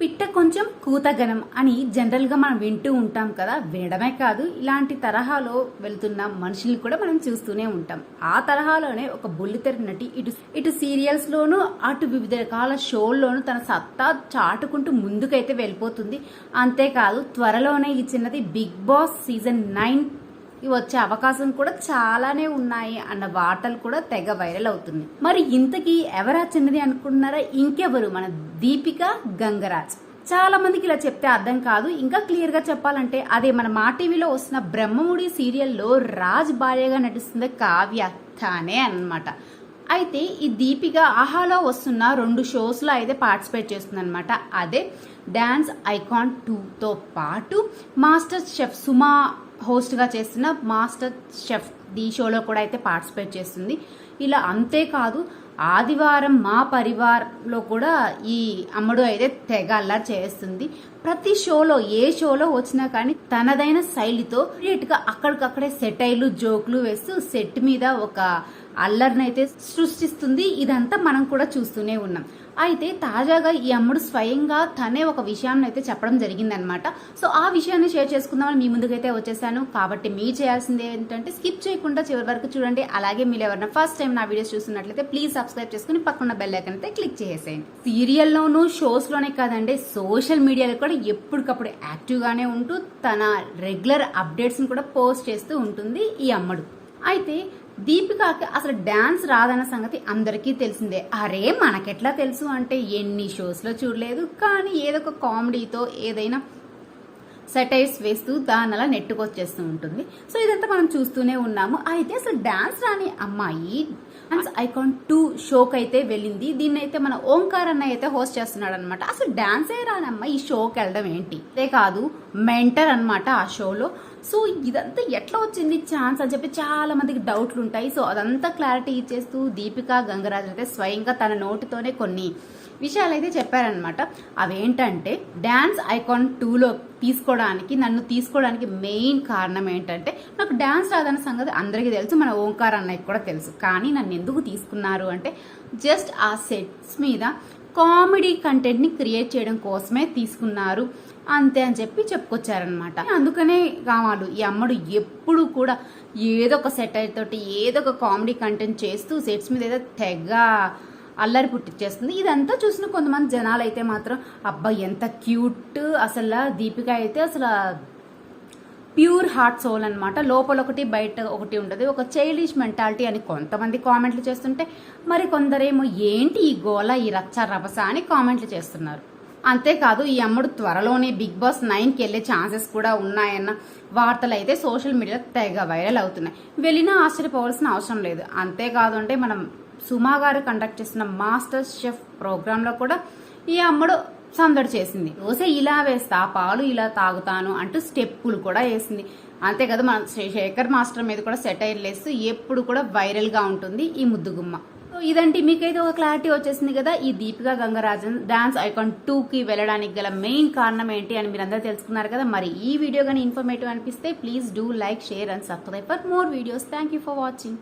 పిట్ట కొంచెం కూతగనం అని జనరల్ గా మనం వింటూ ఉంటాం కదా. వినడమే కాదు, ఇలాంటి తరహాలో వెళ్తున్న మనుషుల్ని కూడా మనం చూస్తూనే ఉంటాం. ఆ తరహాలోనే ఒక బుల్లితెర నటి ఇటు సీరియల్స్ లోను అటు వివిధ రకాల షోల్లోనూ తన సత్తా చాటుకుంటూ ముందుకైతే వెళ్ళిపోతుంది. అంతేకాదు త్వరలోనే ఇచ్చినది బిగ్ బాస్ సీజన్ 9 వచ్చే అవకాశం కూడా చాలానే ఉన్నాయి అన్న వార్తలు కూడా తెగ వైరల్ అవుతుంది. మరి ఇంతకీ ఎవరా చిన్నది అనుకుంటున్నారా? ఇంకెవరు, మన దీపిక గంగరాజ్. చాలా మందికి ఇలా చెప్తే అర్థం కాదు. ఇంకా క్లియర్ గా చెప్పాలంటే అదే మన మా టీవీలో వస్తున్న బ్రహ్మముడి సీరియల్లో రాజ్ భార్యగా నటిస్తుంది కావ్య తానే అన్నమాట. అయితే ఈ దీపిక ఆహాలో వస్తున్న 2 షోస్ లో అయితే పార్టిసిపేట్ చేస్తుంది అనమాట. అదే డాన్స్ ఐకాన్ 2తో పాటు మాస్టర్ షెఫ్ సుమా హోస్ట్ గా చేస్తున్న మాస్టర్ షెఫ్ ది షోలో కూడా అయితే పార్టిసిపేట్ చేస్తుంది. ఇలా అంతేకాదు ఆదివారం మా పరివార్లో కూడా ఈ అమ్మడు అయితే తెగ అల్లరి చేస్తుంది. ప్రతి షోలో ఏ షోలో వచ్చినా కానీ తనదైన శైలితో గా అక్కడికక్కడే సెటైలు జోకులు వేస్తూ సెట్ మీద ఒక అల్లరినైతే సృష్టిస్తుంది. ఇదంతా మనం కూడా చూస్తూనే ఉన్నాం. అయితే తాజాగా ఈ అమ్ముడు స్వయంగా తనే ఒక విషయాన్ని అయితే చెప్పడం జరిగిందనమాట. సో ఆ విషయాన్ని షేర్ చేసుకుందామని మీ ముందుకైతే వచ్చేసాను. కాబట్టి మీరు చేయాల్సింది ఏంటంటే స్కిప్ చేయకుండా చివరి వరకు చూడండి. అలాగే మీరు ఎవరైనా ఫస్ట్ టైం నా వీడియోస్ చూస్తున్నట్లయితే ప్లీజ్ సబ్స్క్రైబ్ చేసుకుని పక్కన బెల్ ఐకాన్ అయితే క్లిక్ చేసేయండి. సీరియల్లోనూ షోస్ లోనే కాదండి, సోషల్ మీడియాలో కూడా ఎప్పటికప్పుడు యాక్టివ్ గానే ఉంటూ తన రెగ్యులర్ అప్డేట్స్ ని కూడా పోస్ట్ చేస్తూ ఉంటుంది ఈ అమ్మడు. అయితే దీపికకి అసలు డాన్స్ రాదన్న సంగతి అందరికీ తెలిసిందే. అరే మనకెట్లా తెలుసు అంటే ఎన్ని షోస్ లో చూడలేదు, కానీ ఏదో ఒక కామెడీతో ఏదైనా సెటైర్స్ వేస్తూ దాని అలా నెట్టుకొచ్చేస్తూ ఉంటుంది. సో ఇదంతా మనం చూస్తూనే ఉన్నాము. అయితే అసలు డాన్స్ రాని అమ్మాయి డాన్స్ ఐకాన్ 2 షోకి అయితే వెళ్ళింది. దీన్ని అయితే మన ఓంకార్ అన్న అయితే హోస్ట్ చేస్తున్నాడు అనమాట. అసలు డాన్సే రాని అమ్మాయి ఈ షోకి వెళ్ళడం ఏంటి? అదే కాదు మెంటర్ అనమాట ఆ షోలో. సో ఇదంతా ఎట్లా వచ్చింది ఛాన్స్ అని చెప్పి చాలా మందికి డౌట్లు ఉంటాయి. సో అదంతా క్లారిటీ ఇచ్చేస్తూ దీపిక గంగరాజ్ అయితే స్వయంగా తన నోటితోనే కొన్ని విషయాలు అయితే చెప్పారనమాట. అవేంటంటే డాన్స్ ఐకాన్ 2లో నన్ను తీసుకోవడానికి మెయిన్ కారణం ఏంటంటే నాకు డాన్స్ రాదన్న సంగతి అందరికీ తెలుసు, మన ఓంకార్ అన్నయ్యకి కూడా తెలుసు. కానీ నన్ను ఎందుకు తీసుకున్నారు అంటే జస్ట్ ఆ సెట్స్ మీద కామెడీ కంటెంట్ ని క్రియేట్ చేయడం కోసమే తీసుకున్నారు అంతే అని చెప్పి చెప్పుకొచ్చారనమాట. అందుకనే కావాలి ఈ అమ్మడు ఎప్పుడు కూడా ఏదో ఒక సెటైర్ తోటి ఏదో ఒక కామెడీ కంటెంట్ చేస్తూ సెట్స్ మీద ఏదో తెగ అల్లరి పుట్టించేస్తుంది. ఇదంతా చూసిన కొంతమంది జనాలు అయితే మాత్రం అబ్బాయి ఎంత క్యూట్, అసలు దీపిక అయితే అసలు ప్యూర్ హార్ట్ సోల్ అనమాట. లోపల ఒకటి బయట ఒకటి ఉండదు, ఒక చైల్డిష్ మెంటాలిటీ అని కొంతమంది కామెంట్లు చేస్తుంటే మరి కొందరేమో ఏంటి ఈ గోల ఈ రచ్చ రభస అని కామెంట్లు చేస్తున్నారు. అంతేకాదు ఈ అమ్మడు త్వరలోనే బిగ్ బాస్ 9కి వెళ్లే ఛాన్సెస్ కూడా ఉన్నాయన్న వార్తలు అయితే సోషల్ మీడియాలో తెగ వైరల్ అవుతున్నాయి. వెళ్ళినా ఆశ్చర్యపోవాల్సిన అవసరం లేదు. అంతేకాదు అంటే మనం సుమా గారు కండక్ట్ చేస్తున్న మాస్టర్ షెఫ్ ప్రోగ్రామ్ లో కూడా ఈ అమ్మడు సందడి చేసింది. దోశ ఇలా వేస్తా, పాలు ఇలా తాగుతాను అంటూ స్టెప్పులు కూడా వేసింది. అంతే కదా మన శేఖర్ మాస్టర్ మీద కూడా సెటైర్లు వేస్తూ ఎప్పుడు కూడా వైరల్ గా ఉంటుంది ఈ ముద్దుగుమ్మ. సో ఇదంటే మీకైతే ఒక క్లారిటీ వచ్చేసింది కదా. ఈ దీపిక గంగరాజన్ డాన్స్ ఐకాన్ 2కి వెళ్ళడానికి గల మెయిన్ కారణం ఏంటి అని మీరు అందరూ తెలుసుకున్నారు కదా. మరి ఈ వీడియో కానీ ఇన్ఫర్మేటివ్ అనిపిస్తే please do like, share and subscribe for more videos. Thank you for watching.